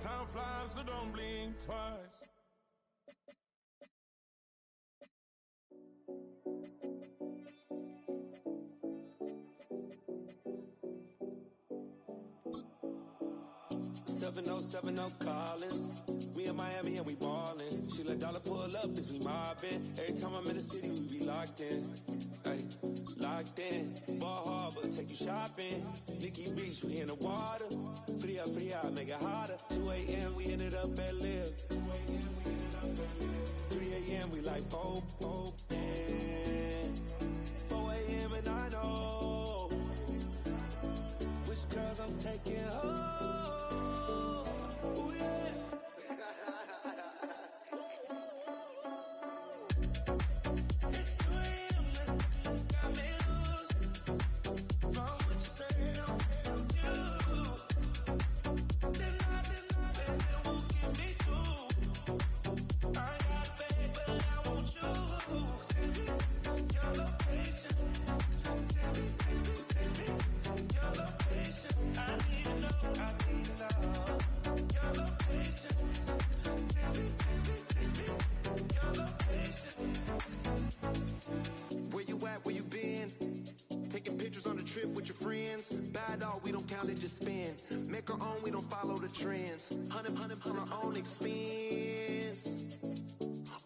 Time flies, so don't blink twice. Collins. We in Miami and we ballin'. She let dollar pull up, bitch, we mobbin'. Every time I'm in the city, we be locked in. Ay, locked in. Ball Harbor, take you shopping. Nikki Beach, we in the water. Free up, make it hotter. 2 a.m., we ended up at Live. 3 a.m., we like Pope. And 4 a.m. and I know which girls I'm taking home. Make our own, we don't follow the trends. 100 on our own expense.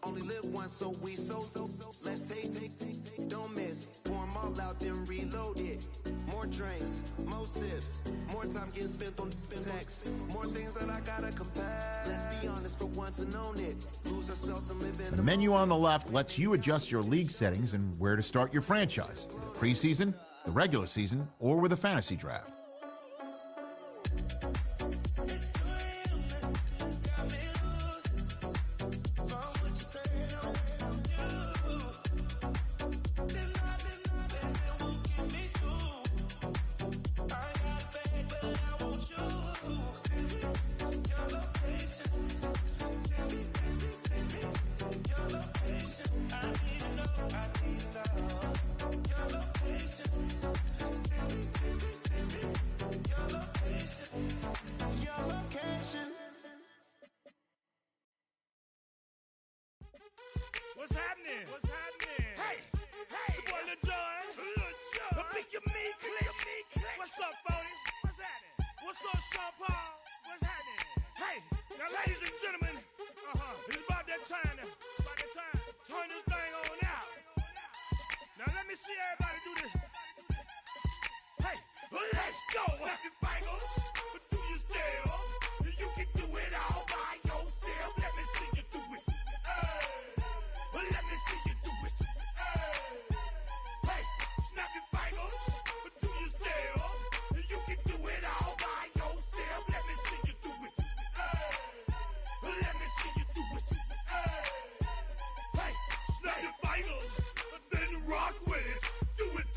Only live once, so we let's take. Don't miss. Pour 'em all out, then reload it. More drinks, more sips, more time getting spent on text. More things that I gotta compare. Let's be honest for once and own it. Lose ourselves and live in The menu on the left lets you adjust your league settings and where to start your franchise. The preseason, the regular season, or with a fantasy draft. What's happening? Hey, it's your boy Lil Jon. The Pick Your Me Click. What's up, Phony? What's happening? What's up, Sean Paul? What's happening? Hey, now ladies and gentlemen, it's about that time to turn this thing on out. Now let me see everybody do this. Hey, let's go. Snap your fingers, do your step. You can do it all by yourself. Let me see you do it. Let me see you do it. Hey, snap your fingers, do your step. You can do it all by yourself. Let me see you do it. Let me see you do it. Hey, snap your fingers, then rock with it. Do it.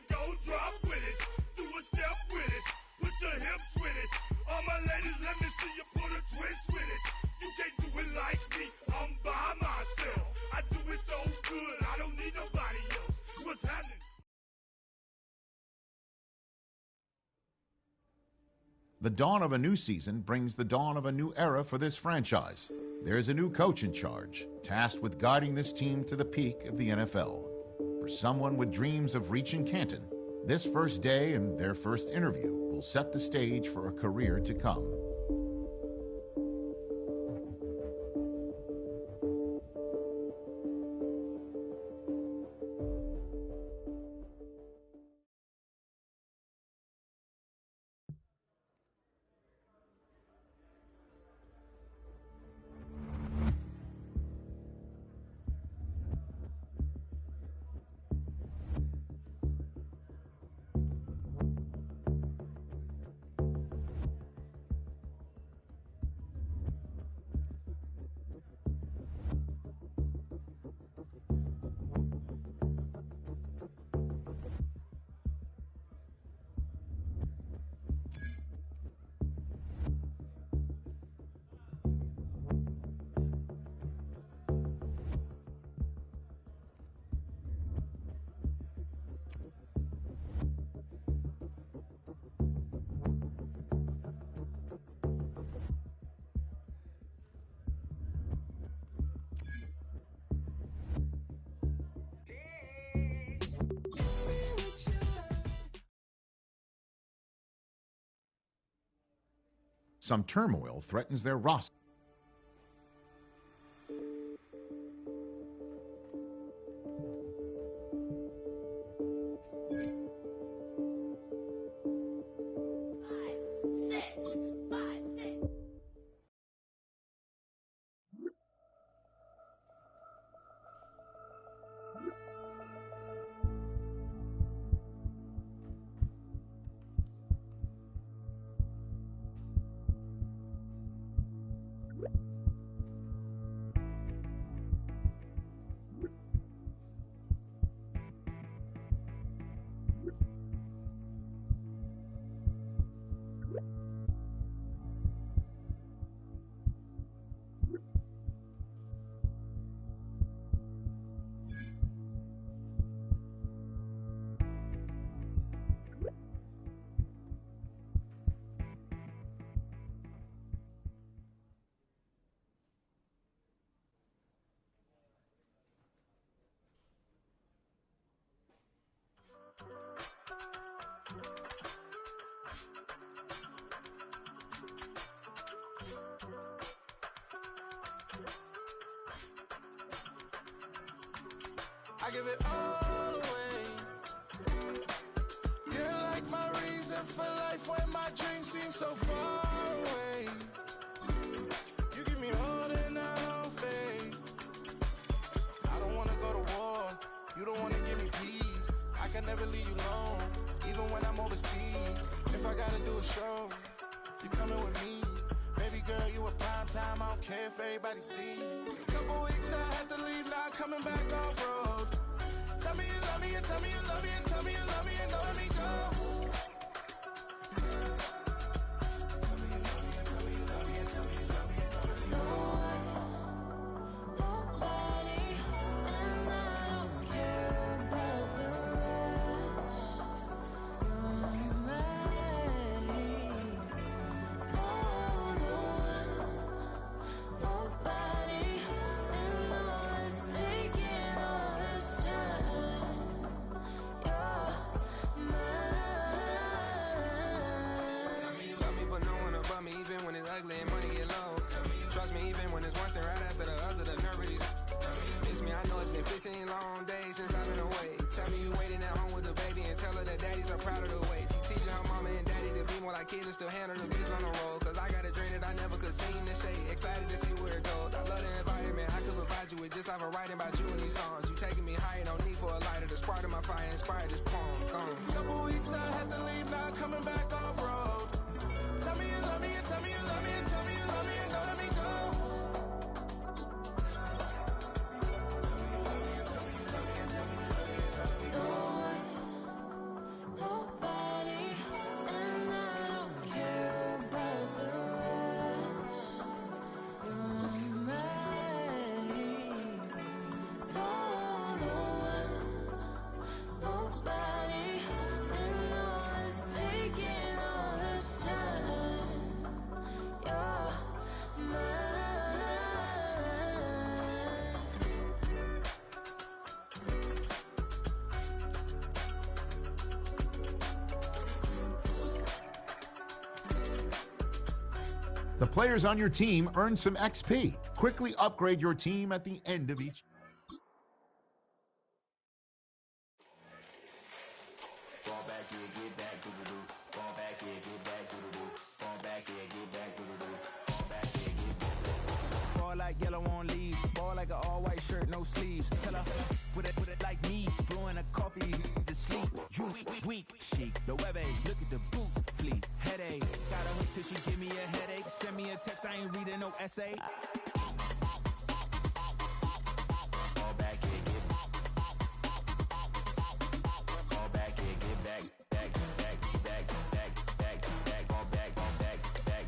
Go drop with it. Do a step with it. Put your hips with it. All my ladies, let me see you put a twist with it. You can't do it like me. I'm by myself. I do it so good, I don't need nobody else. What's happening? The dawn of a new season brings the dawn of a new era for this franchise. There's a new coach in charge, tasked with guiding this team to the peak of the NFL. For someone with dreams of reaching Canton, this first day and their first interview will set the stage for a career to come. Some turmoil threatens their roster. I give it all away. You're like my reason for life when my dreams seem so far away. You give me all and I don't fade. I don't wanna go to war. You don't wanna give me peace. I can never leave you alone, even when I'm overseas. If I gotta do a show, you coming with me. Baby girl, you a prime time. I don't care if everybody sees. Couple weeks I had to leave, now coming back off road. Tell me you love me and tell me you love me and tell me you love me and don't let me go. Tell me you love me and tell me you love me and tell me you love me and don't let me go. Nobody, and I don't care about the rest. You're mine. Nobody, and all is taking all this time. You're mine. Tell me you love me, but no one above me, even when it's ugly and money get low. Trust me, even when it's one thing right after the other, the nerve really. Miss me, I know it's been 15 long days since I've been away. Tell me you waiting at home with the baby and tell her that daddy's so proud of the way. She teaching her mama and daddy to be more like kids and still handle the biz on the road. Cause I got a dream that I never could sing and say. Excited to see where it goes. I love the environment I could provide you with just like I'm writing about you in these songs. You taking me higher, no need for a lighter. The spark of my fire inspired this poem. Come. Couple weeks I had to leave, now coming back off road. Tell me you love me and tell me you love me and tell me you love me and don't let me go. Nobody, and I don't care about the rest. You're mine. Nobody, and all is taking all this time. You're mine. The players on your team earn some XP. Quickly upgrade your team at the end of each. Fall back here, get back, doo-doo-doo. Fall back here, get back, doo-doo-doo. Fall back here, get back, doo-doo-doo. Fall back here, get back. Ball like yellow on leaves. Ball like an all-white shirt, no sleeves. Tell her, put it like me. Blowing a coffee, to sleep. You weak, chic. The web look at the boots, fleet. Headache. Got a hook till she give me a headache. Send me a text, I ain't reading no essay. Fall back here, get back. Fall back here, get back. Back, back, back, back, back, back. Fall back, back, back,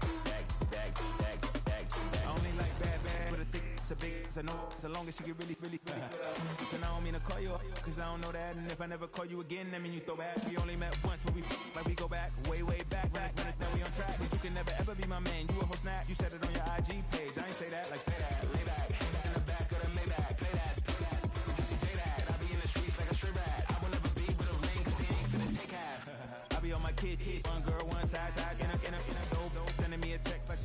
back, back, back. I only like bad, but a thick, it's a big, it's a no. As long as she get really. Listen, I don't mean to call you up, cause I don't know that. And if I never call you again, that mean you throw back. We only met once, but we like we go back, way back. When it that we on track, but you can never ever be my man. You a whole snap, you said it on your IG page. I ain't say that, like say that. Lay back, in the back of the Maybach, play that. You see J that, I be in the streets like a strip rat. I will never be with a ring, cause he ain't finna take half. I be on my kid, one girl, one side, in a dope, sending me a text like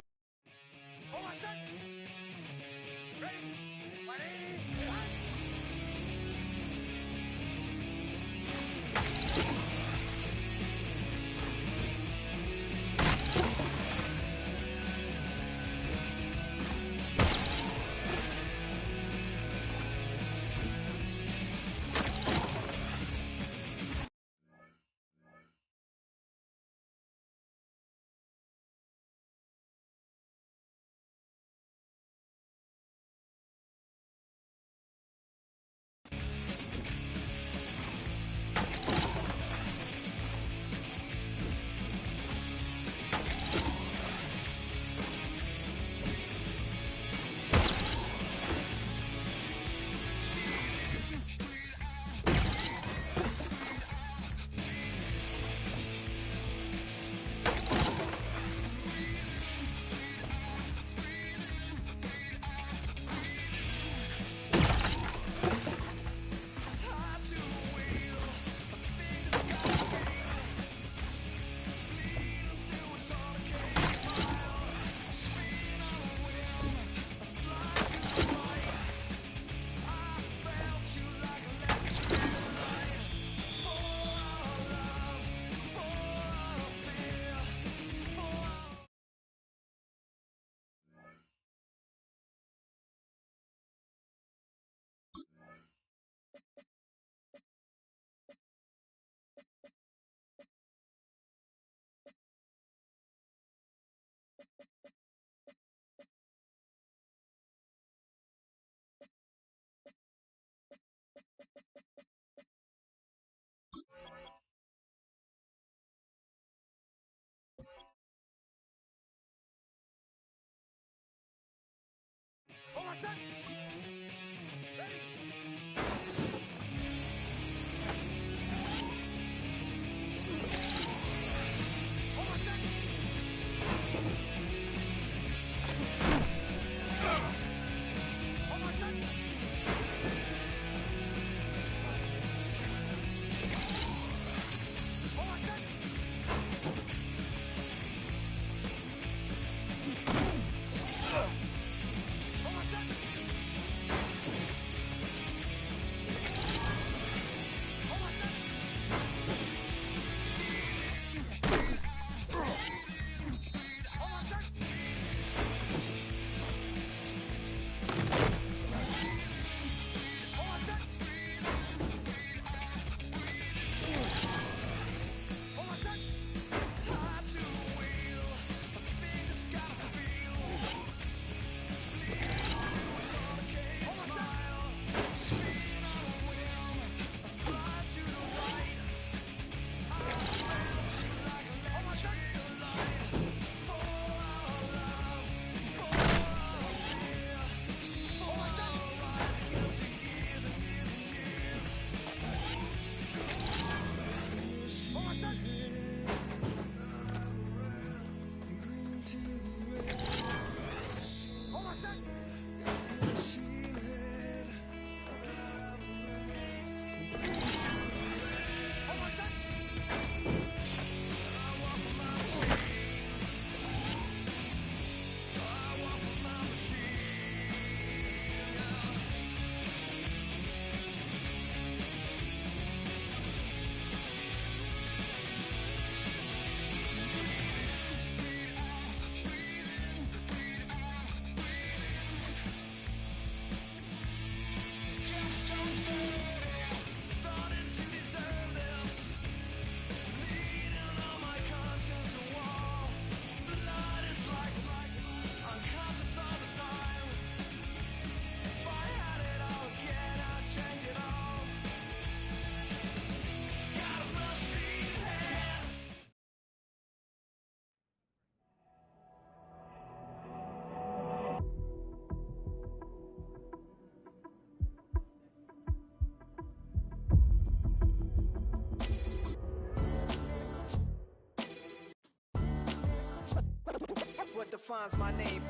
What defines my name?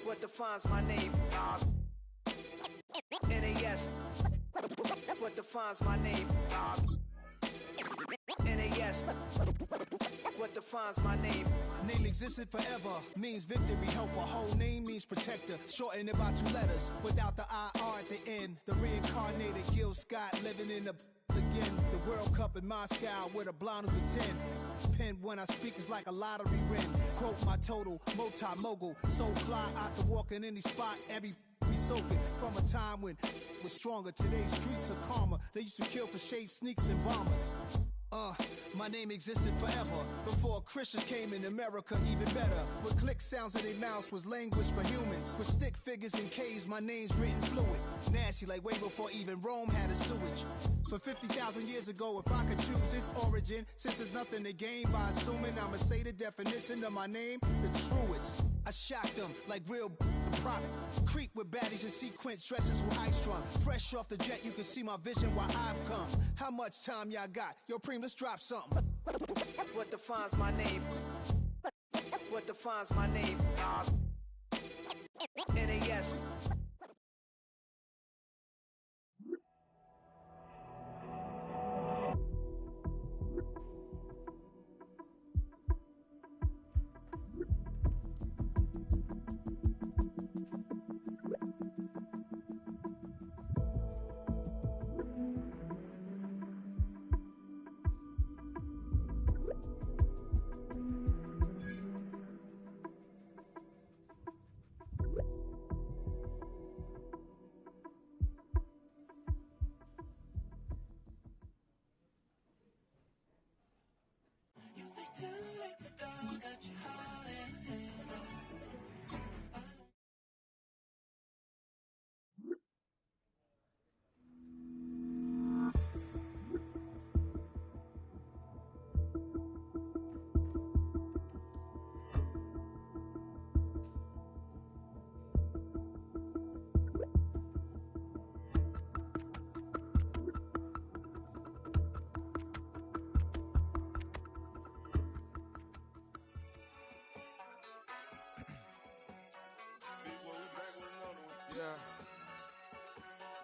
What defines my name? NAS. What defines my name? NAS. What defines my name? Name existed forever, means victory, helper. Whole name means protector. Shorten it by 2 letters, without the IR at the end. The reincarnated Gil Scott living in the again. The World Cup in Moscow with a blind who's a 10. Pen when I speak is like a lottery win. Quote my total, multi-mogul. So fly, I can walk in any spot, every we soaking from a time when was stronger. Today's streets are calmer. They used to kill for shade sneaks and bombers. My name existed forever. Before Christians came in America, even better. With click sounds in their mouths was language for humans. With stick figures and K's, my name's written fluid. Nasty like way before even Rome had a sewage. For 50,000 years ago, if I could choose its origin, since there's nothing to gain by assuming, I'ma say the definition of my name, the truest. I shock them like real prop. Creep with baddies in sequence, dresses with high strung. Fresh off the jet, you can see my vision where I've come. How much time y'all got? Yo, Preem, let's drop something. What defines my name? What defines my name? NAS.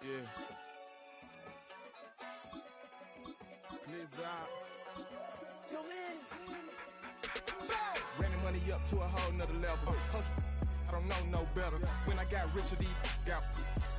Yeah. Blizzard. Running money up to a whole nother level. Hustle, I don't know no better. When I got richer, these got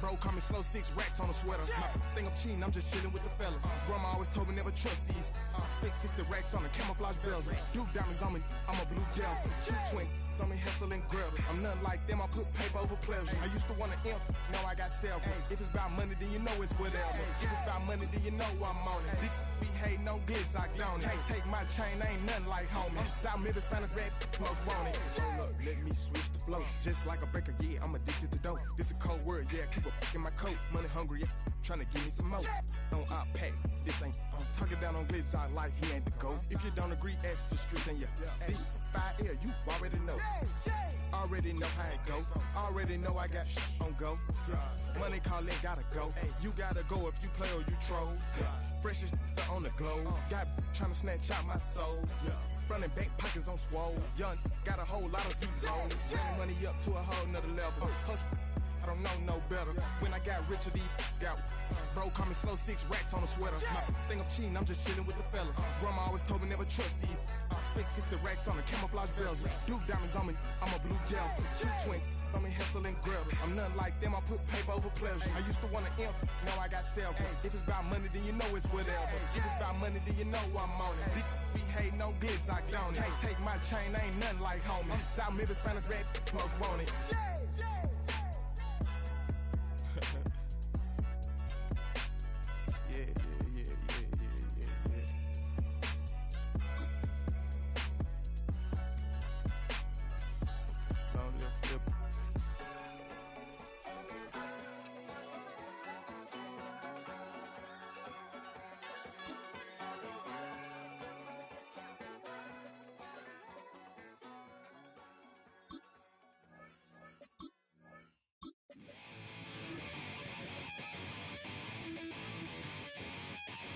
bro, call me slow, 6 racks on a sweater. My think I'm cheating, I'm just chilling with the fellas. Grandma always told me never trust these. Spent 60 racks on the camouflage bells. Duke diamonds on me, I'm a blue devil. 220 on me, Hessel and Gretel. I'm nothing like them, I put paper over pleasure. I used to want to imp, now I got several. If it's about money, then you know it's whatever. If it's about money, then you know I'm on it. These be hating, no glitz, I don't. Can't take my chain, ain't nothing like homie. South Middle Spanish red, most want it. Hold up, let me switch the flow. Just like a baker, yeah, I'm addicted to dope. This a cold word, yeah, keep a in my coat. Money hungry, yeah, tryna give me some more. Don't pack, this ain't. I'm talking down on glitz, I like he ain't the goat. If you don't agree, ask the streets and this 5 air, you already know. Already know how it go. Already know I got on go. Money calling, gotta go. You gotta go if you play or you troll. Freshest on the globe. Got tryna snatch out my soul. Running bank pockets on swole. Young, got a whole lot of zeros. Running money up to a whole nother level. Hustle, I don't know no better. When I got richer, these got bro, call me slow, 6 racks on a sweater. My think I'm cheating, I'm just chilling with the fellas. Grandma always told me never trust these. Spent 60 racks on the camouflage bells. Duke diamonds on me, I'm a blue devil. 220 on me, Hessel and Gretel. I'm nothing like them, I put paper over pleasure. I used to want to imp, now I got several. If it's about money, then you know it's whatever. If it's about money, then you know I'm on it. These be hating, no glitz, I don't. Can't take my chain, ain't nothing like homie. South Middle Spanish red, most want it.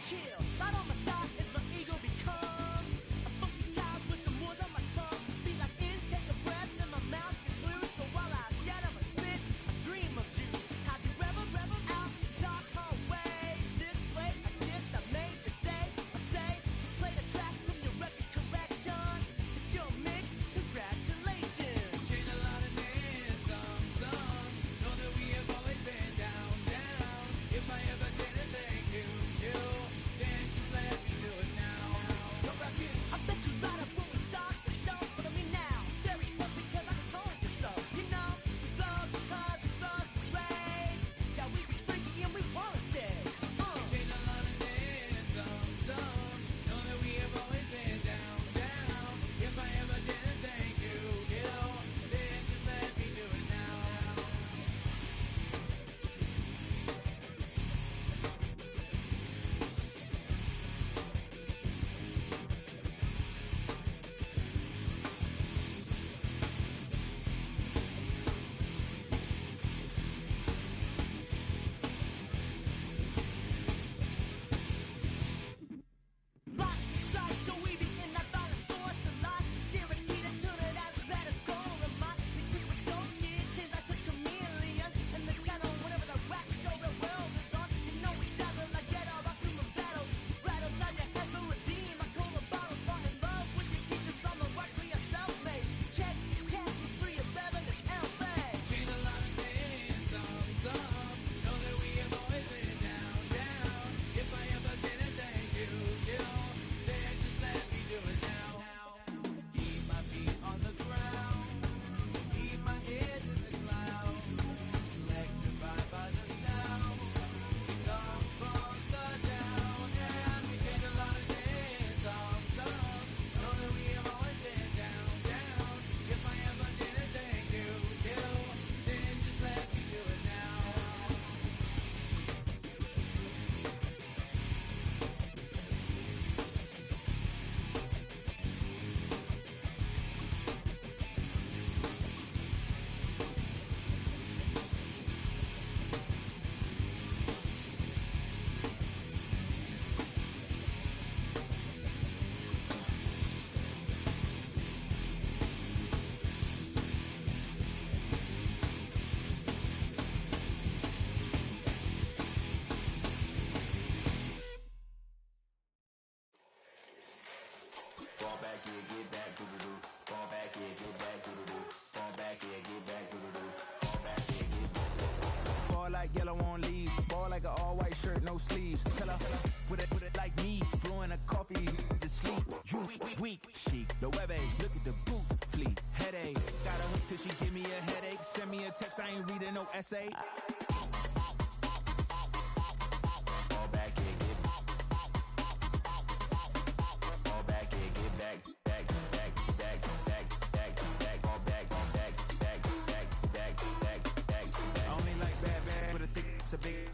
Chill, right on my side as my ego becomes a funky child with some wood on my tongue. Feel like intake a breath and my mouth is loose. So while I scatter my spit, I dream of juice. How you rebel out the dark hallways. This way, I guess I made the day. I say, play the track from your record collection. It's your mix, congratulations. Change a lot of names, some know that we have always been down. If I ever didn't thank you, then just let me like an all-white shirt, no sleeves. Tell her, put it like me, blowing a coffee, is asleep. You weak, chic, no webe, look at the boots, fleet, headache. Got a hook till she give me a headache. Send me a text, I ain't reading no essay. Fall back and get fall back and get back.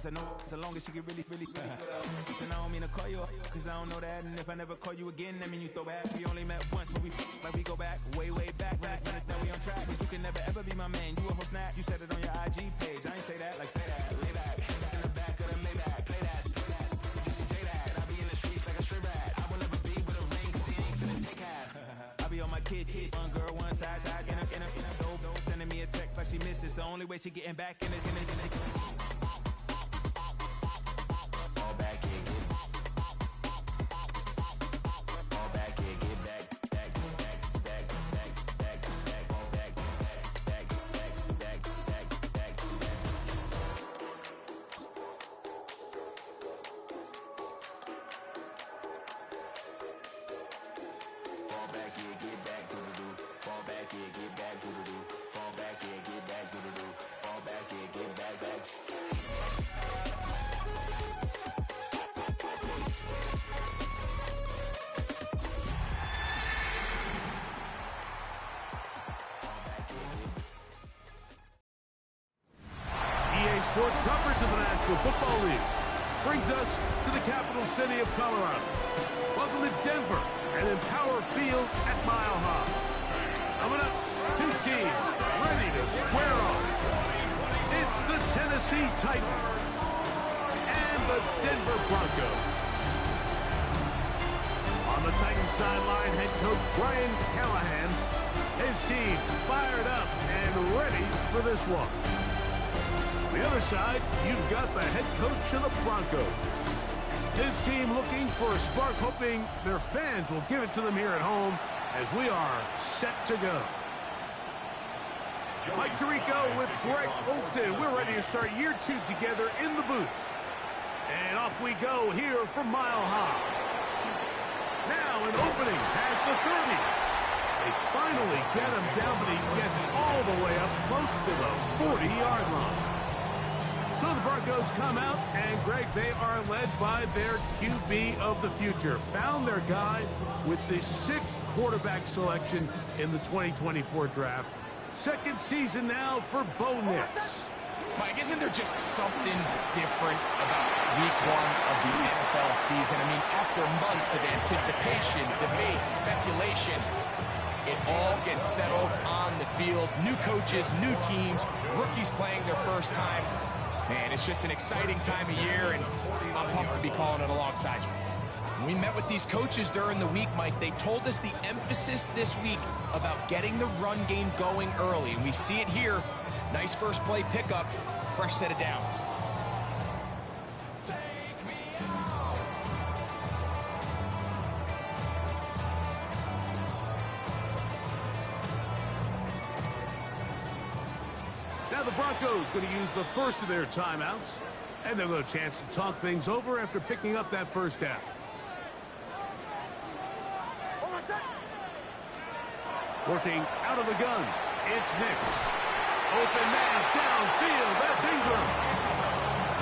I know so long as she can really Listen, I don't mean to call you up, cause I don't know that. And if I never call you again, that mean you throw back. We only met once, but we like we go back, way back. Now we on track, but you can never ever be my man. You a whole snap, you said it on your IG page. I ain't say that, like say that, lay back. In the back of the Maybach, play that. You see J that, I be in the streets like a strip rat. I will never be with a ring, cause he ain't finna take half. I be on my kid, one girl, one side, in a dope, sending me a text like she misses. The only way she getting back in it. Sports coverage of the National Football League brings us to the capital city of Colorado. Welcome to Denver and Empower Field at Mile High. Coming up, two teams ready to square off. It's the Tennessee Titans and the Denver Broncos. On the Titans sideline, head coach Brian Callahan, his team fired up and ready for this one. On the other side, you've got the head coach of the Broncos. His team looking for a spark, hoping their fans will give it to them here at home as we are set to go. Mike Tirico with Greg Olson. We're ready to start year 2 together in the booth. And off we go here from Mile High. Now an opening has the 30. They finally get him down, but he gets all the way up close to the 40-yard line. So the Broncos come out, and Greg, they are led by their QB of the future. Found their guy with the 6th quarterback selection in the 2024 draft. Second season now for Bo Nix. Mike, isn't there just something different about week 1 of the NFL season? I mean, after months of anticipation, debate, speculation, it all gets settled on the field. New coaches, new teams, rookies playing their first time. Man, it's just an exciting time of year, and I'm pumped to be calling it alongside you. When we met with these coaches during the week, Mike, they told us the emphasis this week about getting the run game going early, and we see it here. Nice first play pickup, fresh set of downs. Now the Broncos going to use the first of their timeouts, and they'll get a chance to talk things over after picking up that first down. Working out of the gun, it's Nix. Open man downfield, that's Ingram.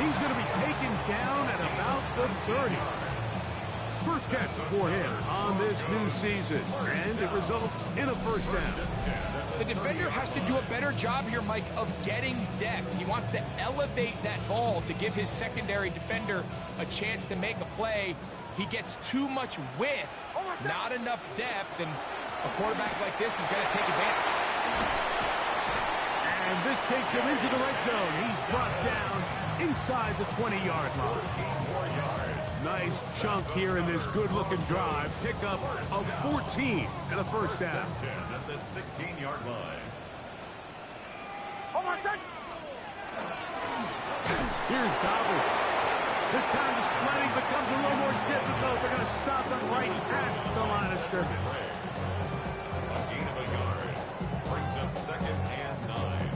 He's going to be taken down at about the 30. First catch for him on this new season, and it results in a first down. The defender has to do a better job here, Mike, of getting depth. He wants to elevate that ball to give his secondary defender a chance to make a play. He gets too much width, not enough depth, and a quarterback like this is going to take advantage. And this takes him into the red zone. He's brought down inside the 20-yard line. Nice chunk here in this good-looking drive. Pickup of 14 and a first down. At the 16-yard line. Here's Dobby. This time the sledding becomes a little more difficult. They're going to stop him right at the line of scrimmage. A gain of a yard brings up 2nd and 9.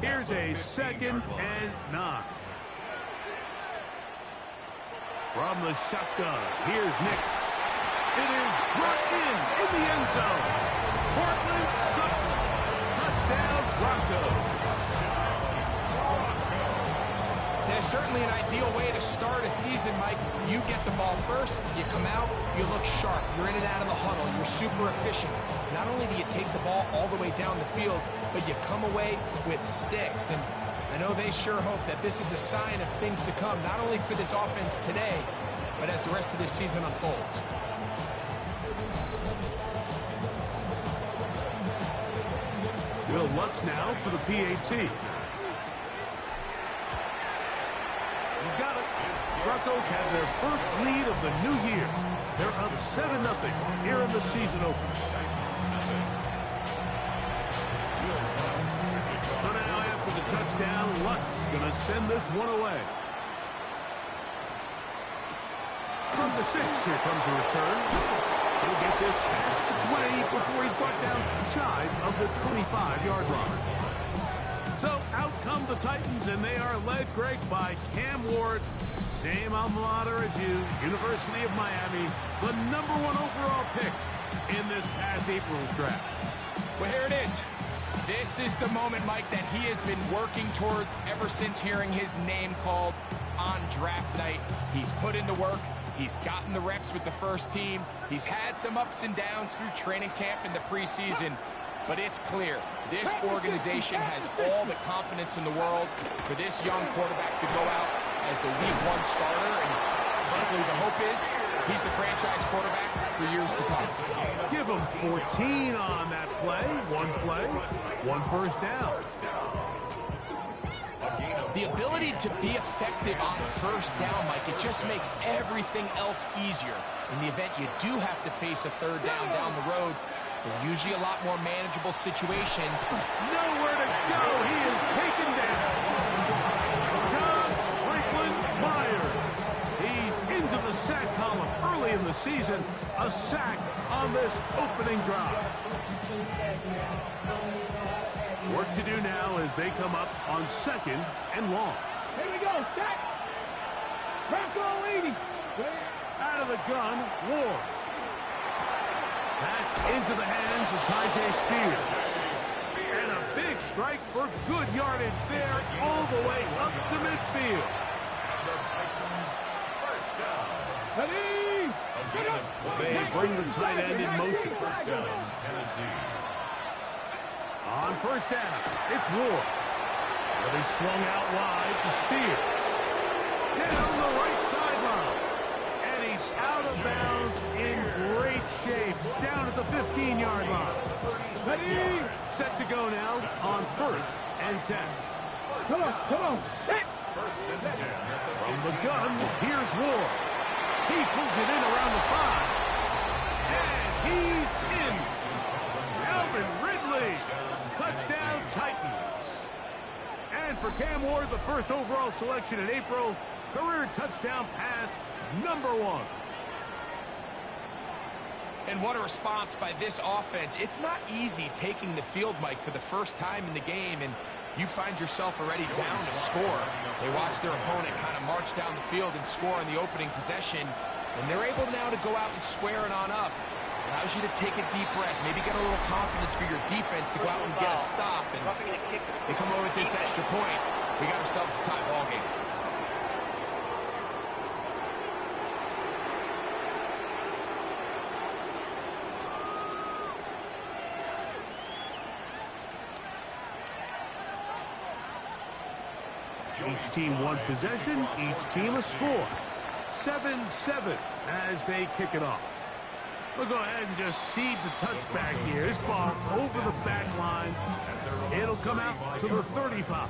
Here's a 2nd and 9. From the shotgun, here's Nix. It is brought in the end zone. Portland Sutton. Touchdown, Broncos. There's certainly an ideal way to start a season, Mike. You get the ball first, you come out, you look sharp. You're in and out of the huddle. You're super efficient. Not only do you take the ball all the way down the field, but you come away with 6. And I know they sure hope that this is a sign of things to come, not only for this offense today, but as the rest of this season unfolds. Will Lutz now for the PAT. He's got it. Broncos have their first lead of the new year. They're up 7-0 here in the season opener. So now after the touchdown, Lutz going to send this one away. From the 6, here comes a return. He'll get this past the 20 before he's brought down shy of the 25-yard line. So out come the Titans, and they are led, Greg, by Cam Ward. Same alma mater as you, University of Miami, the #1 overall pick in this past April's draft. Well, here it is. This is the moment, Mike, that he has been working towards ever since hearing his name called on draft night. He's put in the work. He's gotten the reps with the first team. He's had some ups and downs through training camp in the preseason. But it's clear, this organization has all the confidence in the world for this young quarterback to go out as the Week 1 starter. And certainly the hope is he's the franchise quarterback for years to come. Give him 14 on that play, one first down. The ability to be effective on first down, Mike, it just makes everything else easier. In the event you do have to face a third down the road, they're usually a lot more manageable situations. Nowhere to go. He is taken down. John Franklin Myers. He's into the sack column early in the season. A sack on this opening drive. Work to do now as they come up on 2nd and long. Here we go, sack. Bronco 80. Out of the gun, Ward. That's into the hands of Tyjae Spears. And a big strike for good yardage there all the way up to midfield. They bring the tight end in motion. First down, Tennessee. On first down, it's Ward. But he swung out wide to Spears. Down the right sideline. And he's out of bounds in great shape. Down at the 15-yard line. Set to go now on 1st and 10. Come on. Hey. First and 10. From the gun, here's Ward. He pulls it in around the 5. And he's in. Alvin Ridley. Touchdown, Titans. And for Cam Ward, the first overall selection in April, career touchdown pass #1. And what a response by this offense. It's not easy taking the field, Mike, for the first time in the game, and you find yourself already down to score. They watch their opponent kind of march down the field and score on the opening possession, and they're able now to go out and square it on up. Allows you to take a deep breath, maybe get a little confidence for your defense to go out and get a stop, and they come away with this extra point. We got ourselves a tie ball game. Each team one possession, each team a score. 7-7 as they kick it off. We'll go ahead and just seed the touchback here. This ball over the back line. It'll come out to the 35.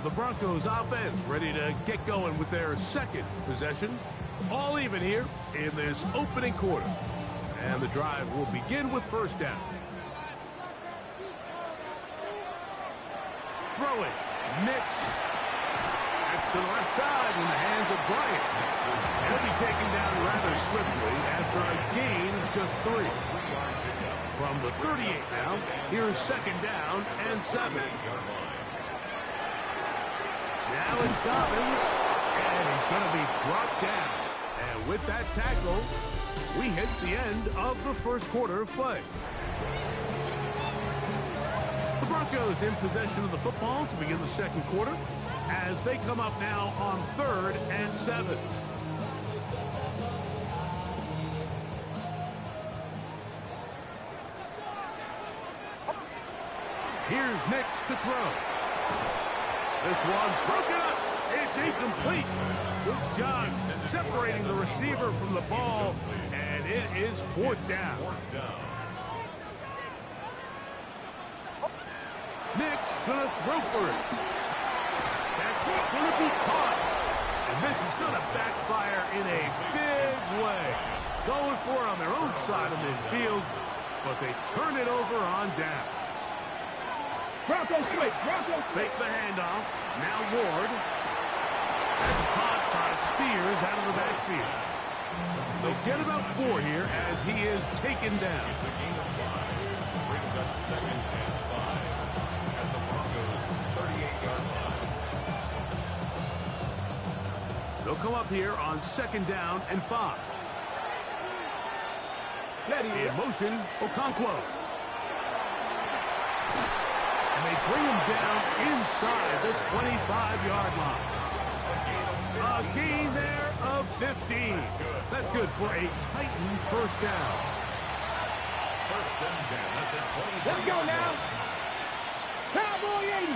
The Broncos offense ready to get going with their second possession. All even here in this opening quarter. And the drive will begin with first down. Throwing. Nix. That's to the left side in the hands of Bryant. He'll be taken down rather swiftly after a gain of just 3. From the 38 now, here's second down and 7. Now it's Dobbins, And he's going to be brought down. And with that tackle, we hit the end of the first quarter of play. The Broncos in possession of the football to begin the second quarter as they come up now on 3rd and 7. Here's Nix to throw. This one broken up. It's incomplete. Good job separating the receiver from the ball, and it is 4th down. Nix gonna throw for it. That's gonna be caught. And this is gonna backfire in a big way. Going for it on their own side of midfield, but they turn it over on down. Broncos switch. Broncos fake the handoff. Now Ward. That's caught by Spears out of the backfield. They'll get about 4 here as he is taken down. It's a gain of 5. Brings up 2nd and 5 at the Broncos 38-yard line. They'll come up here on 2nd down and 5. In motion, Okonkwo. And they bring him down inside the 25-yard line. A gain there of 15. That's good for a Titan first down. 1st and 10 at the 20. Let's go now. Cowboy 80.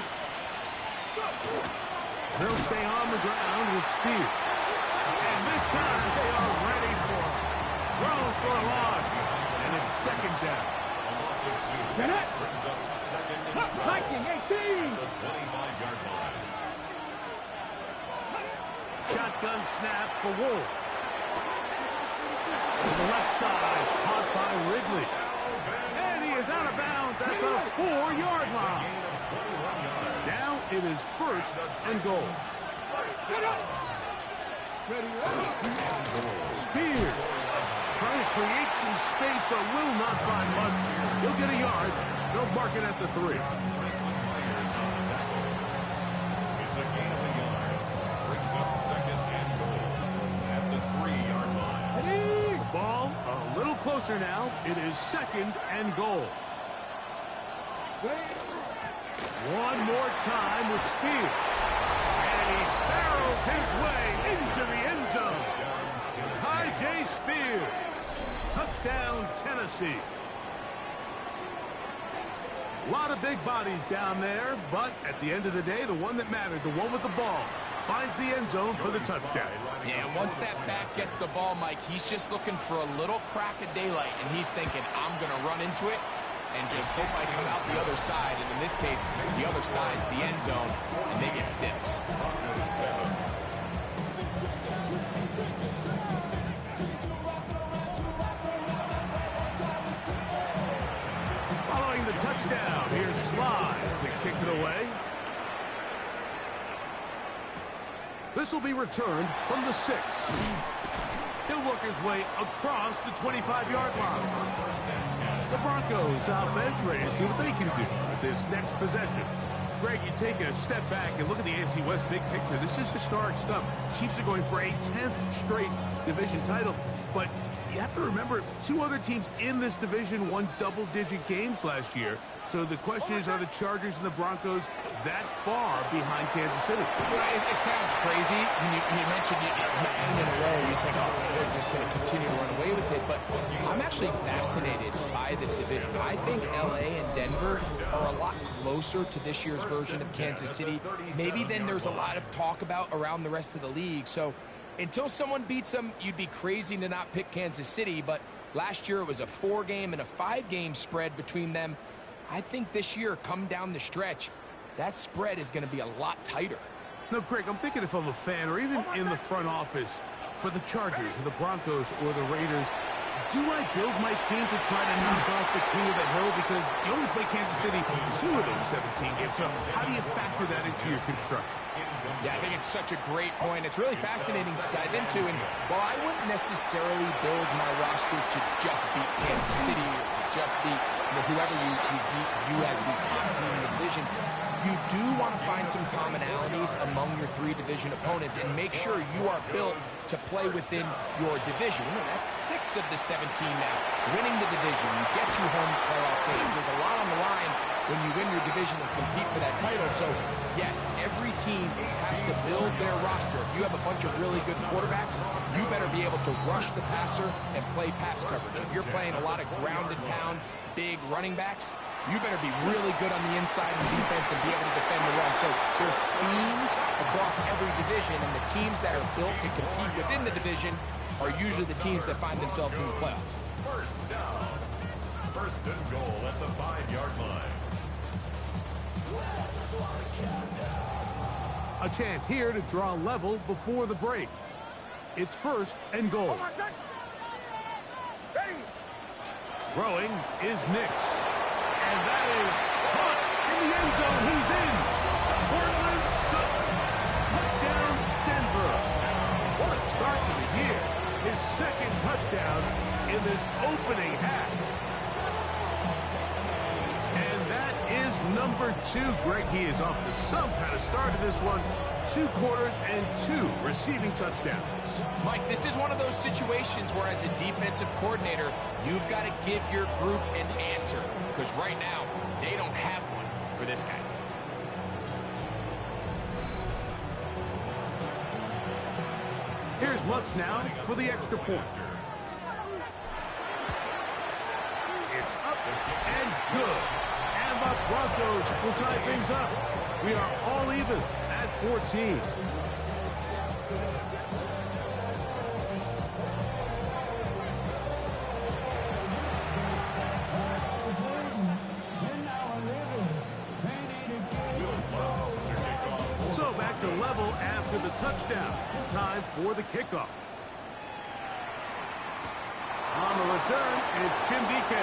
They'll stay on the ground with Spears. And this time they are ready for him. Throw for a loss. And it's 2nd down. A loss of 2. Brings up 2nd and 12. Viking 18. The 25-yard line. Shotgun snap for Wolf. To the left side, caught by Ridley. And he is out of bounds at the 4-yard line. Now it is 1st and goal. Spears trying to create some space, but will not find much. He'll get a yard. They'll mark it at the 3. It's a gain of a yard. Brings up 2nd and goal at the 3-yard line. The ball a little closer now. It is 2nd and goal. One more time with Spears. And he barrels his way into the end zone. Tajay Spears. Touchdown, Tennessee. A lot of big bodies down there, but at the end of the day, the one that mattered, the one with the ball, finds the end zone for the touchdown. Yeah, once that back gets the ball, Mike, he's just looking for a little crack of daylight, and he's thinking, I'm going to run into it and just hope I come out the other side. And in this case, the other side's the end zone, and they get 6. Following the touchdown, here's Sly to kick it away. This will be returned from the 6. He'll work his way across the 25-yard line. The Broncos offense ready to see what they can do with this next possession. Greg, you take a step back and look at the AFC West big picture. This is historic stuff. Chiefs are going for a 10th straight division title, but you have to remember 2 other teams in this division won double-digit games last year. So the question is, are the Chargers and the Broncos that far behind Kansas City? It sounds crazy. When you mentioned Madden in a row, you think, oh, they're just going to continue to run away with it. But I'm actually fascinated by this division. I think L.A. and Denver are a lot closer to this year's version of Kansas City, maybe than there's a lot of talk about around the rest of the league. So until someone beats them, you'd be crazy to not pick Kansas City. But last year it was a 4-game and a 5-game spread between them. I think this year, come down the stretch, that spread is going to be a lot tighter. No, Greg, I'm thinking if I'm a fan or even in the front office for the Chargers or the Broncos or the Raiders, do I build my team to try to knock off the king of the hill? Because you only play Kansas City 2 of those 17 games. So how do you factor that into your construction? Yeah, I think it's such a great point. It's really fascinating to dive into. And while I wouldn't necessarily build my roster to just beat Kansas City or to just beat whoever you view as the top team in the division, you do want to find some commonalities among your three division opponents and make sure you are built to play within your division. And that's 6 of the 17 now. Winning the division, you get you home playoff games. There's a lot on the line when you win your division and compete for that title. So, yes, every team has to build their roster. If you have a bunch of really good quarterbacks, you better be able to rush the passer and play pass coverage. If you're playing a lot of ground and pound, big running backs, you better be really good on the inside in defense and be able to defend the run. So there's themes across every division, and the teams that are built to compete within the division are usually the teams that find themselves in the playoffs. First down. First and goal at the 5-yard line. A chance here to draw level before the break. It's first and goal. Throwing is Nix. And that is caught in the end zone. He's in. Portland Sutton. Touchdown, Denver. What a start to the year. His second touchdown in this opening half. And that is number 2. Greg, he is off to some kind of start in this one. 2 quarters and 2 receiving touchdowns. Mike, this is one of those situations where as a defensive coordinator, you've got to give your group an answer. Because right now, they don't have one for this guy. Here's Lutz now for the extra point. It's up and good. And the Broncos will tie things up. We are all even at 14. So back to level after the touchdown. Time for the kickoff. On the return, it's Jim DK.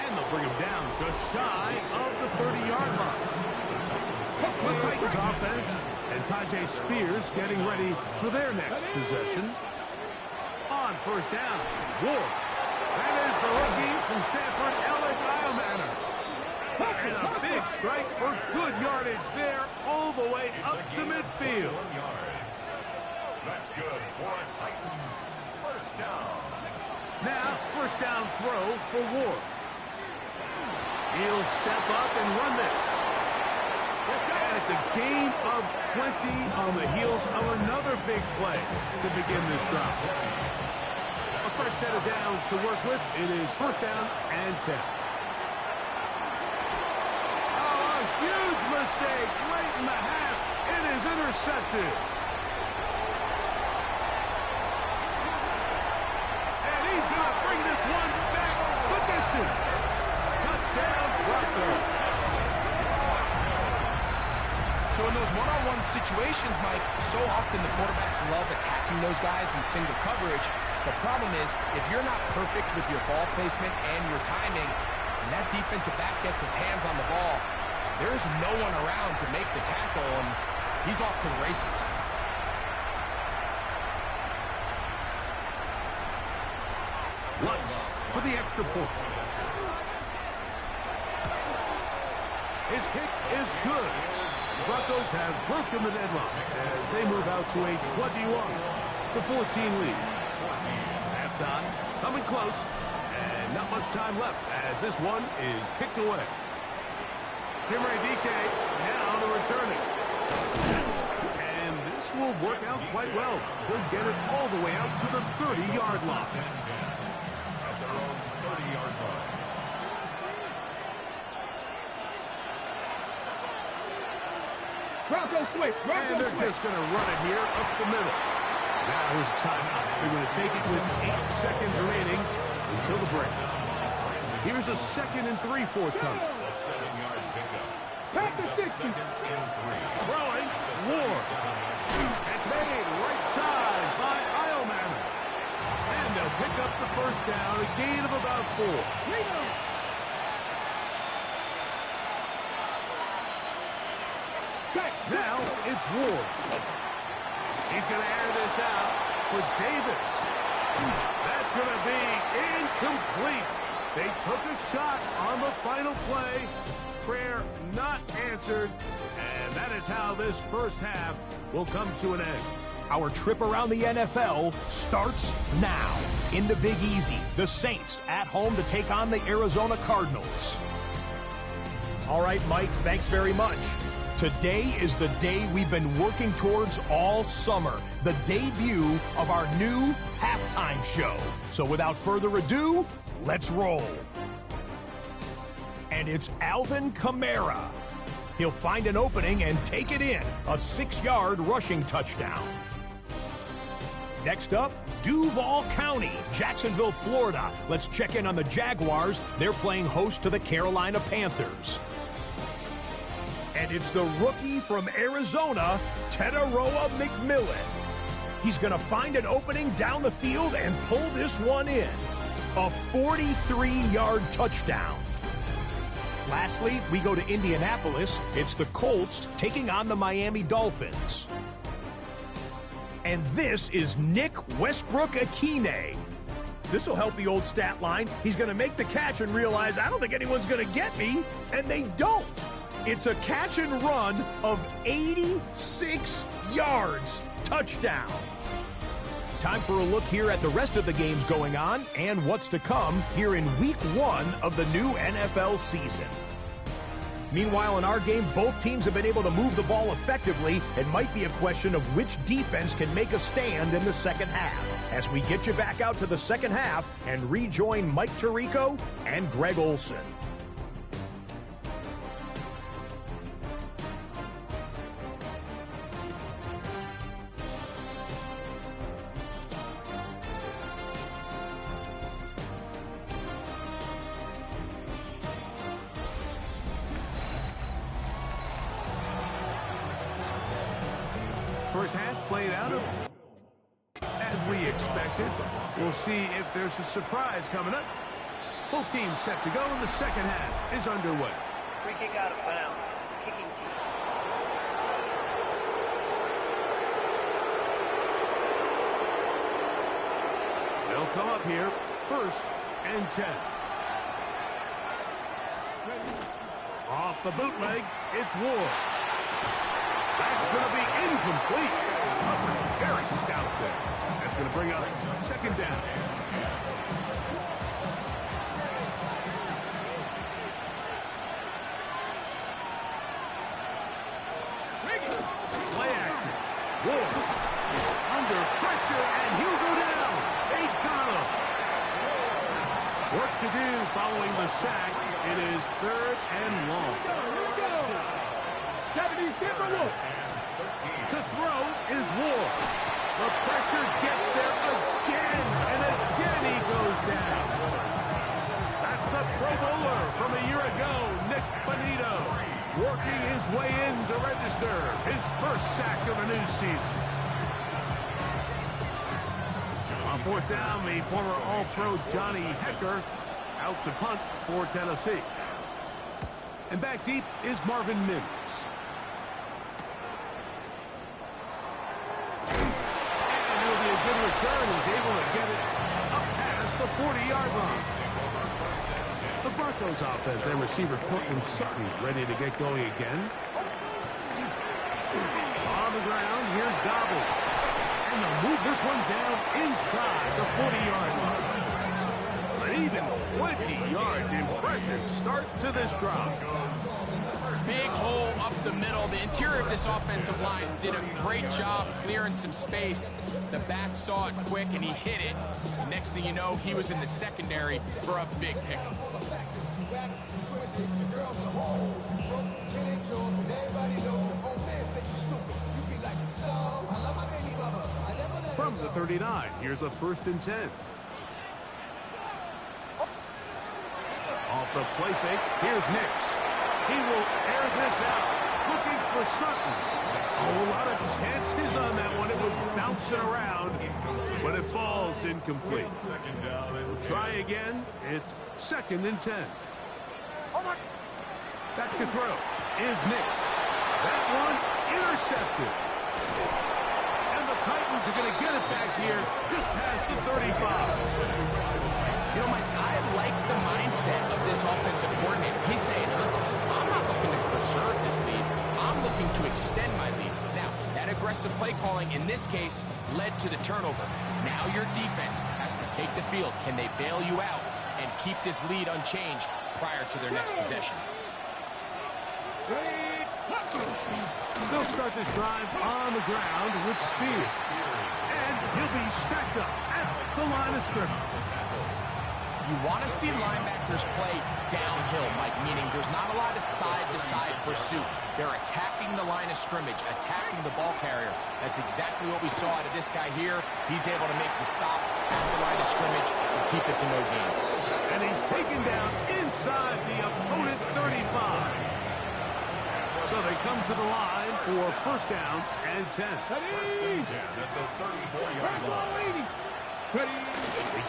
And they'll bring him down just shy of the 30-yard line. The Titans offense and Tajay Spears getting ready for their next possession. On first down, Ward. That is the rookie from Stanford, Alec Iomanner. And a big strike for good yardage there all the way up to midfield. That's good for Titans. First down. Now, first down throw for Ward. He'll step up and run this. And it's a gain of 20 on the heels of another big play to begin this drive. A fresh set of downs to work with. It is first down and 10. Oh, a huge mistake late in the half. It is intercepted. And he's going to bring this one back the distance. Touchdown, Broncos. So in those one-on-one situations, Mike, so often the quarterbacks love attacking those guys in single coverage. The problem is, if you're not perfect with your ball placement and your timing, and that defensive back gets his hands on the ball, there's no one around to make the tackle, and he's off to the races. Lutz for the extra point. His kick is good. The Broncos have broken the deadlock as they move out to a 21-14 lead. Halftime coming close, and not much time left as this one is kicked away. Jimray DK now to returning. And this will work out quite well. They'll get it all the way out to the 30-yard line. At their own 30-yard line. Bronco switch. And they're just going to run it here up the middle. Now here's timeout. They're going to take it with 8 seconds remaining until the break. Here's a 2nd and 3 forthcoming. A 7-yard pickup. Pack the Brings 60. up 2nd and 3. Throwing, Ward. It's made right side by Iomanner. And they'll pick up the first down, a gain of about 4. Now it's Ward. He's going to air this out for Davis. That's going to be incomplete. They took a shot on the final play. Prayer not answered. And that is how this first half will come to an end. Our trip around the NFL starts now. In the Big Easy, the Saints at home to take on the Arizona Cardinals. All right, Mike, thanks very much. Today is the day we've been working towards all summer, the debut of our new halftime show. So without further ado, let's roll. And it's Alvin Kamara. He'll find an opening and take it in, a 6-yard rushing touchdown. Next up, Duval County, Jacksonville, Florida. Let's check in on the Jaguars. They're playing host to the Carolina Panthers. And it's the rookie from Arizona, Teteroa McMillan. He's going to find an opening down the field and pull this one in. A 43-yard touchdown. Lastly, we go to Indianapolis. It's the Colts taking on the Miami Dolphins. And this is Nick Westbrook-Akine. This will help the old stat line. He's going to make the catch and realize, I don't think anyone's going to get me, and they don't. It's a catch and run of 86 yards. Touchdown. Time for a look here at the rest of the games going on and what's to come here in Week 1 of the new NFL season. Meanwhile, in our game, both teams have been able to move the ball effectively. It might be a question of which defense can make a stand in the second half. As we get you back out to the second half and rejoin Mike Tirico and Greg Olson. First half played out as we expected. We'll see if there's a surprise coming up. Both teams set to go, and the second half is underway. Free kick out of bounds. Kicking team. They'll come up here, 1st and 10. Off the bootleg, it's Ward. That's going to be incomplete. Very stout there. That's going to bring up 2nd down. Play action. Ward under pressure, and he'll go down. They got him. Work to do following the sack. It is 3rd and long. To throw is Ward. The pressure gets there again, and again he goes down. That's the Pro Bowler from a year ago, Nick Bonito, working his way in to register his 1st sack of the new season. On 4th down, the former All-Pro Johnny Hecker out to punt for Tennessee. And back deep is Marvin Mims. Good return. He's able to get it up past the 40-yard line. The Broncos offense and receiver Cortland Sutton ready to get going again. On the ground, here's Gobble. And they'll move this one down inside the 40-yard line. An even 20 yards. Impressive start to this drive. Big hole up the middle. The interior of this offensive line did a great job clearing some space. The back saw it quick, and he hit it. And next thing you know, he was in the secondary for a big pickup. From the 39, here's a 1st and 10. Off the play fake, here's Nix. He will air this out, looking for Sutton. A lot of chances on that one. It was bouncing around, but it falls incomplete. We'll try again. It's 2nd and 10. Back to throw is Nix. That one intercepted. And the Titans are going to get it back here just past the 35. You know, Mike, I like the mindset of this offensive coordinator. He's saying, listen, I'm not looking to preserve this lead. I'm looking to extend my lead. Now, that aggressive play calling in this case led to the turnover. Now your defense has to take the field. Can they bail you out and keep this lead unchanged prior to their next possession? They'll start this drive on the ground with Spears. And he'll be stacked up at the line of scrimmage. You want to see linebackers play downhill, Mike, meaning there's not a lot of side-to-side pursuit. They're attacking the line of scrimmage, attacking the ball carrier. That's exactly what we saw out of this guy here. He's able to make the stop at the line of scrimmage and keep it to no gain. And he's taken down inside the opponent's 35. So they come to the line for first down and 10. First and 10 at the 34-yard line. They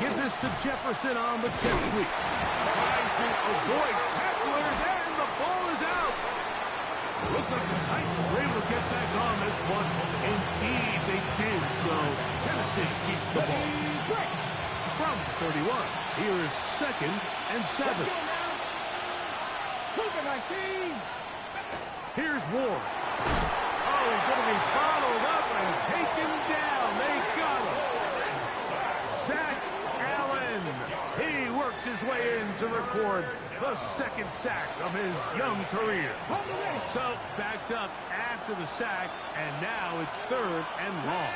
give this to Jefferson on the jet sweep. Trying to avoid tacklers, and the ball is out. Looks like the Titans were able to get back on this one. Indeed, they did. So Tennessee keeps the ball. From 31, here is 2nd and 7. Here's Ward. Oh, he's going to be followed up and taken down. They got him. Zach Allen. He works his way in to record the 2nd sack of his young career. So backed up after the sack, and now it's 3rd and long.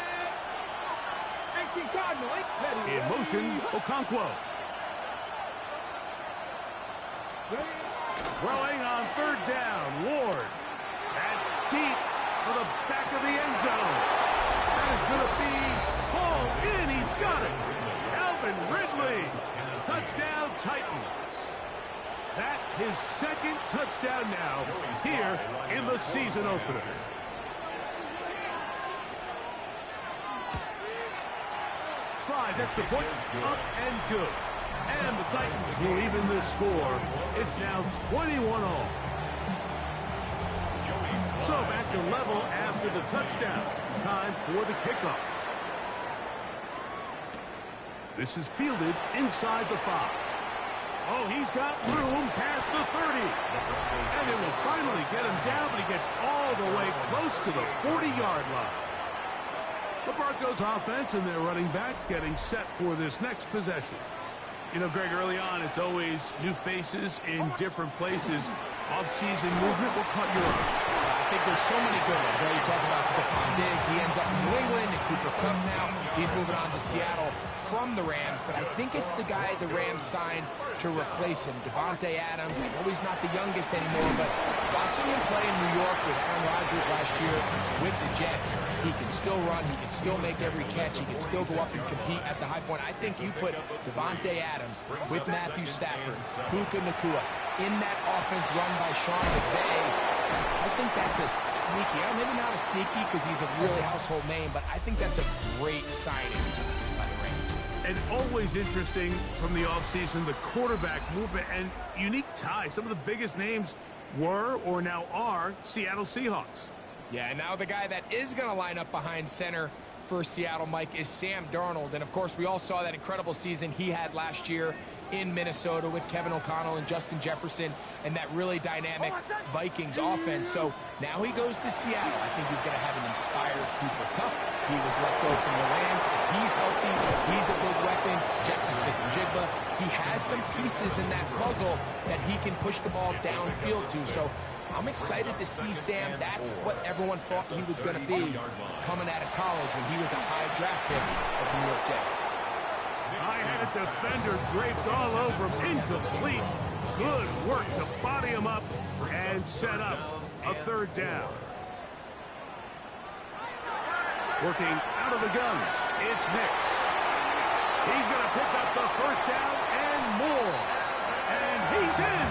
In motion, Okonkwo. Throwing on 3rd down, Ward. That's deep for the back of the end zone. That is going to be hauled in. He's got it. Alvin Ridley. Touchdown, Titans. That his 2nd touchdown now here in the season opener. Slides extra point, up and good. And the Titans will even this score. It's now 21-all. So back to level after the touchdown. Time for the kickoff. This is fielded inside the 5. Oh, he's got room past the 30. And it will finally get him down, but he gets all the way close to the 40-yard line. The Broncos offense and their running back getting set for this next possession. You know, Greg, early on, it's always new faces in different places. Off-season movement, what caught your eye? I think there's so many good ones, right? You talk about Stephon Diggs. He ends up in New England, and Cooper Kupp now. He's moving on to Seattle from the Rams, but I think it's the guy the Rams signed to replace him, Davante Adams. I know he's not the youngest anymore, but watching him play in New York with Aaron Rodgers last year with the Jets, he can still run, he can still make every catch, he can still go up and compete at the high point. I think you put Davante Adams with Matthew Stafford, Puka Nacua, in that offense run by Sean McVay. I think that's a sneaky, maybe not a sneaky because he's a really household name, but I think that's a great signing by the Rams. And always interesting from the offseason, the quarterback movement and unique ties. Some of the biggest names were or now are Seattle Seahawks. Yeah, and now the guy that is going to line up behind center for Seattle, Mike, is Sam Darnold. And, of course, we all saw that incredible season he had last year in Minnesota with Kevin O'Connell and Justin Jefferson and that really dynamic Vikings offense. So now he goes to Seattle. I think he's going to have an inspired Cooper Kupp. He was let go from the Rams. If he's healthy, he's a big weapon. Jackson Smith-Njigba, he has some pieces in that puzzle that he can push the ball downfield to. So I'm excited to see Sam. That's what everyone thought he was going to be coming out of college when he was a high draft pick of the New York Jets. I had a defender draped all over him. Incomplete. Good work to body him up and set up a 3rd down. Working out of the gun, it's Nix. He's going to pick up the 1st down and more. And he's in.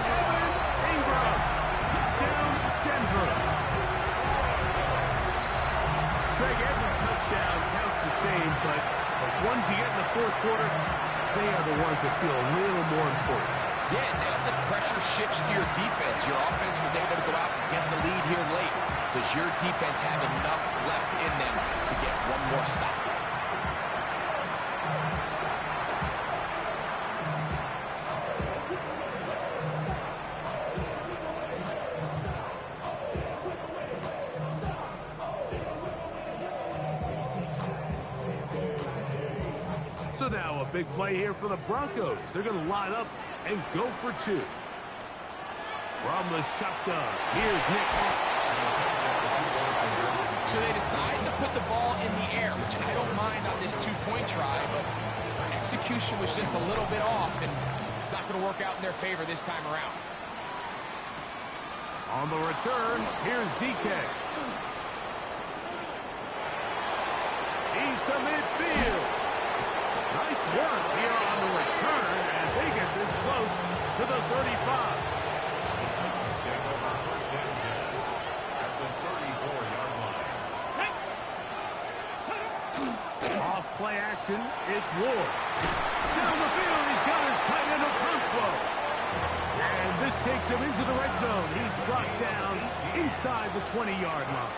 Evan Ingram. Down Denver. Greg, every touchdown counts the same, but the ones you get in the 4th quarter, they are the ones that feel a little more important. Yeah, now the pressure shifts to your defense. Your offense was able to go out and get the lead here late. Does your defense have enough left in them to get one more stop? So now a big play here for the Broncos. They're going to line up and go for two. From the shotgun, here's Nick. So they decide to put the ball in the air, which I don't mind on this two-point try, but execution was just a little bit off, and it's not going to work out in their favor this time around. On the return, here's DK. He's to midfield. Nice work here on the return as they get this close to the 35. Stand over first and 10 at the 34-yard line. Off play action, it's Ward. Down the field, he's got his tight end Okonkwo. And this takes him into the red zone. He's brought down inside the 20-yard line.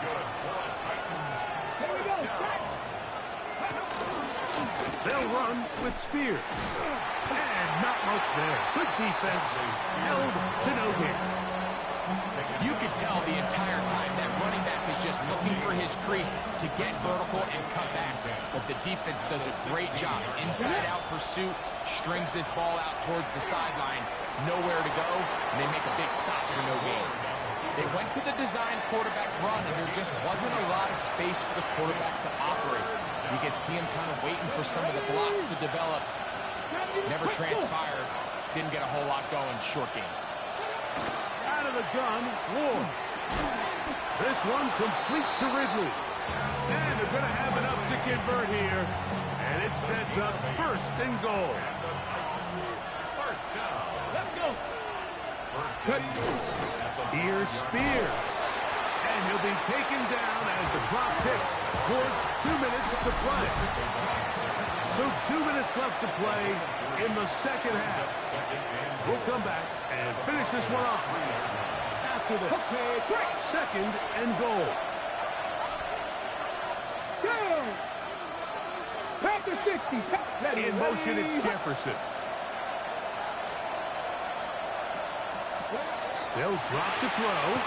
They'll run with Spears. And not much there. Good defense. Held to no gain. You could tell the entire time that running back is just looking for his crease to get vertical and cut back. But the defense does a great job. Inside-out pursuit, strings this ball out towards the sideline. Nowhere to go, and they make a big stop for no gain. They went to the design quarterback run, and there just wasn't a lot of space for the quarterback to operate. You could see him kind of waiting for some of the blocks to develop. Never transpired. Didn't get a whole lot going. Short game. Out of the gun, Ward. This one complete to Ridley. And they're going to have enough to convert here. And it sets up first and goal. First down. Let's go. Here's Spears. And he'll be taken down as the clock ticks towards 2 minutes to play. So 2 minutes left to play in the second half. We'll come back and finish this one off after this. Second and goal. Go. Back to 60. In motion, it's Jefferson. They'll drop to throw.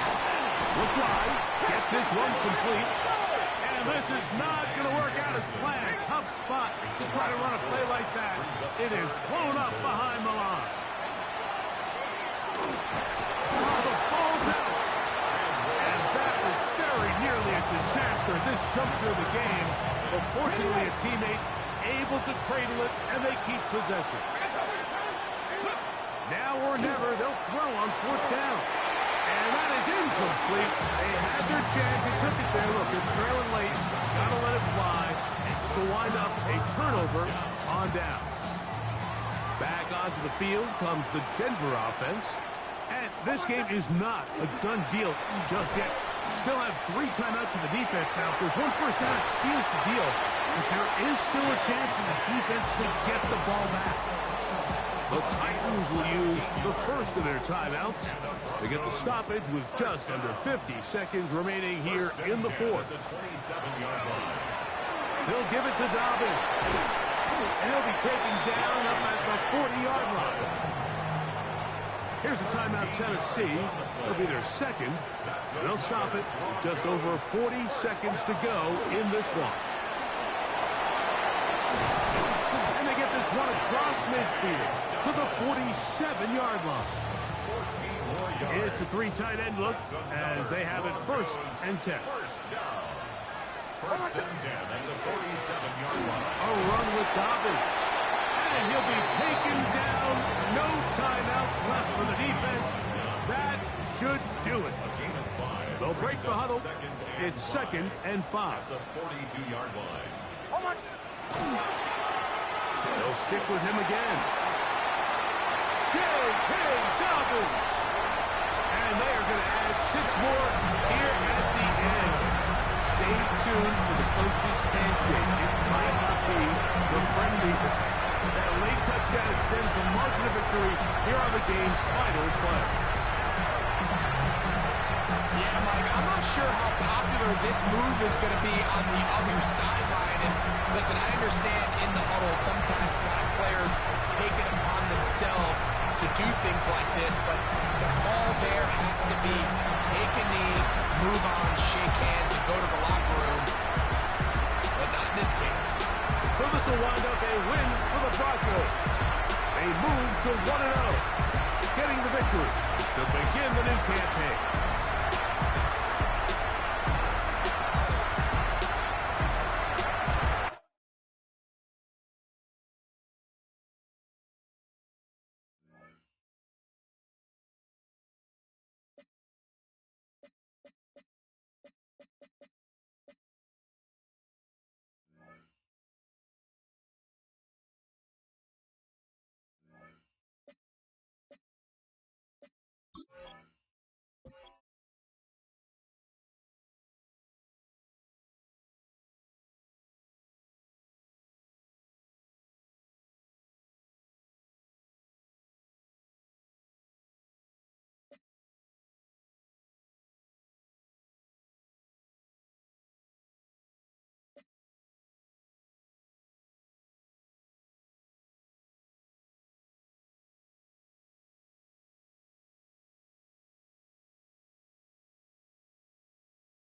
Look wide. Get this one complete. And this is not going to work out as planned. Tough spot to try to run a play like that. It is blown up behind the line. Oh, the ball's out. And that was very nearly a disaster at this juncture of the game. But fortunately, a teammate able to cradle it, and they keep possession. Now or never, they'll throw on fourth down. And that is incomplete. They had their chance. They took it there. Look, they're trailing late. Got to let it fly. So wind up a turnover on down. Back onto the field comes the Denver offense. And this game is not a done deal just yet. Still have 3 timeouts for the defense now. If there's one first down, it seals the deal. But there is still a chance for the defense to get the ball back. The Titans will use the first of their timeouts. They get the stoppage with just under 50 seconds remaining here in the fourth. They'll give it to Dobbins. And he'll be taken down up at the 40-yard line. Here's a timeout, Tennessee. It'll be their second. They'll stop it with just over 40 seconds to go in this one. And they get this one across midfield to the 47-yard line. It's a 3 tight end look as they have it first and 10. First and 10 at the 47-yard line. A run with Dobbins. And he'll be taken down. No timeouts left for the defense. That should do it. They'll break the huddle. It's second and 5. At the 42-yard line. They'll stick with him again. J.K. Dobbins. And they are going to add 6 more here at the end. Stay tuned for the coach's handshake. It might not be the friendliest. That late touchdown extends the margin of victory here on the game's final play. Yeah, Mike, I'm not sure how popular this move is going to be on the other sideline. And listen, I understand in the huddle sometimes kind of players take it upon themselves to do things like this, but the call there has to be take a knee, move on, shake hands, and go to the locker room. But not in this case. So this will wind up a win for the to 1-0, getting the victory to begin the new campaign.